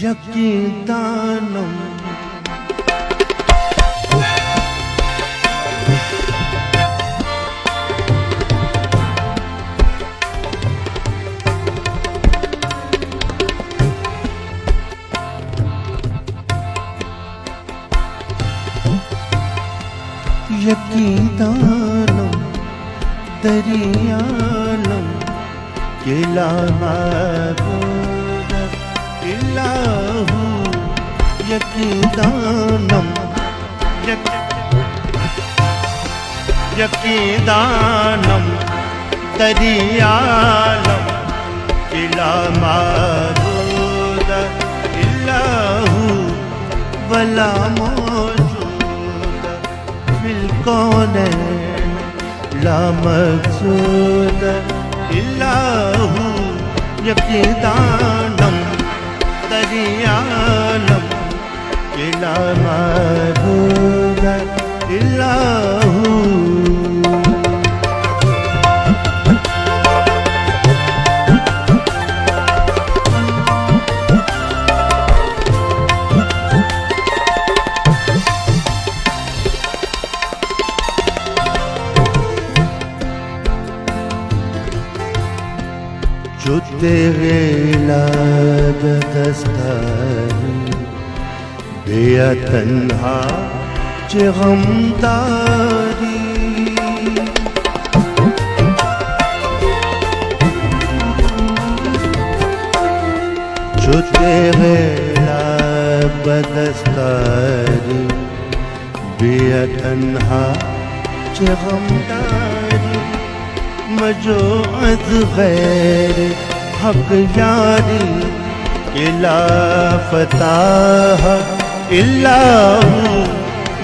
यकीदानम यकीदानम दरियानम किला इल्लाहु यकीदानम यकीदानम दरियानम किला माबूद इल्लाहु वला मौजूद फिल कौनैन ला मक़सूद इल्लाहु यकीदानम दरियानम किला माबूद इल्लाहु जो तेरे लाद दस्तारी बेया तन्हा चे गमदारी जो तेरे लाद दस्तारी बेया तन्हा चे गमदारी मजो अज गैर हक यारी इला फताह इल्लाहु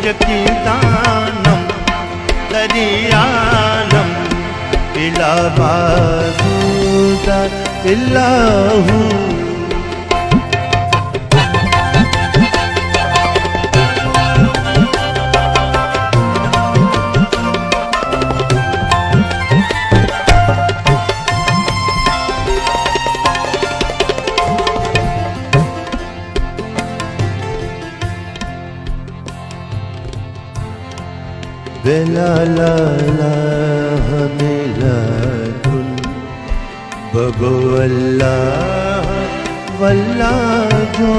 यकीदानम दरियानम इला माबूद इल्लाहु बेला ला ला मिलादुन बगो अल्लाह वल्ला जो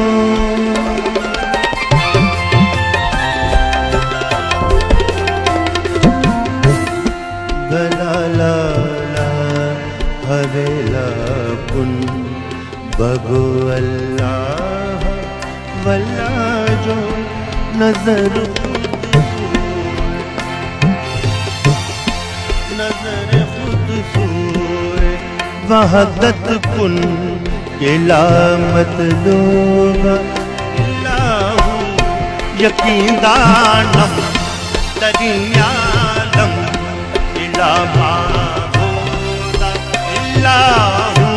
बेला ला ला हवेला कुन बगो अल्लाह वल्ला जो नजर वहदत कुन किलामत लोग इल्लाहु यकीदानम दरियानम इला माबूद इल्लाहु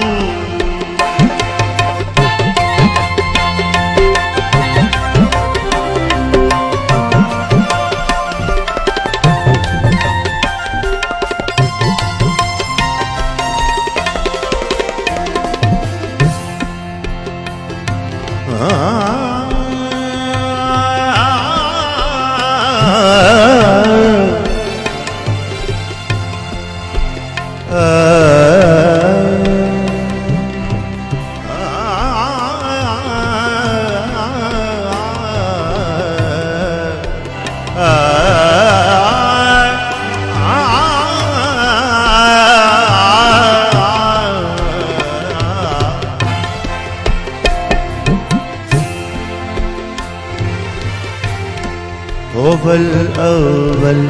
होवल अव्वल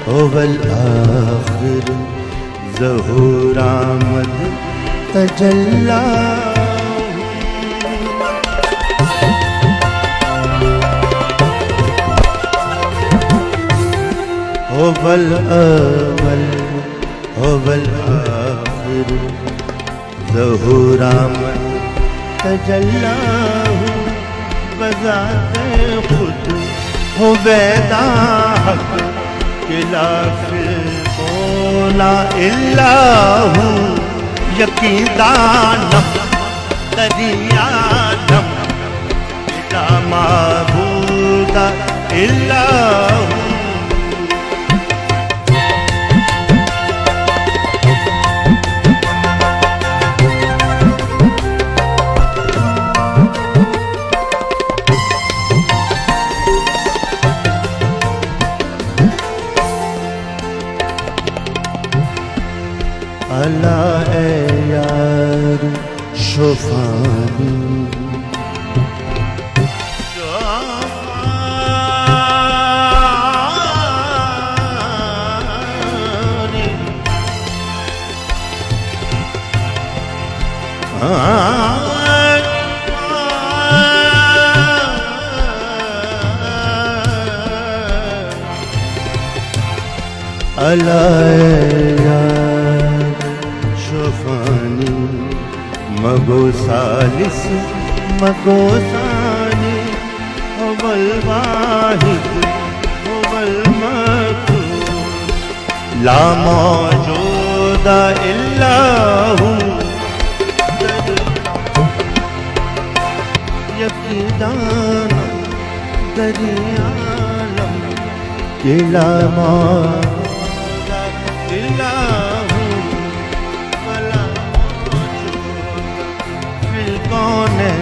होवल आखिर ज़हूर आमद तजल्ला होवल अव्वल होवल आखिर ज़हूरामद तजल्ला हूँ बज़ाते खुद हो बैदा हक के लाफ़िज़ोला इल्ला हूँ यकीन दानम दरियानम ला माबूदा इल्ला हूँ अला ए यार शोफानी अला ए यार शोफानी मगो सालिस मगो सानी अवल वाहिद अवल मखलूक ला मौजूदा इल्ला हूँ यकीदान दरियालम के ला मौजूदा इल्ला हूँ वला कौने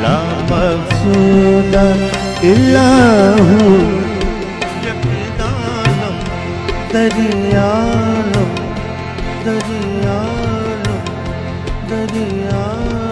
ला मक़सूदा इल्ला हूँ यकीदानम दरियालम दरियालम दरियालम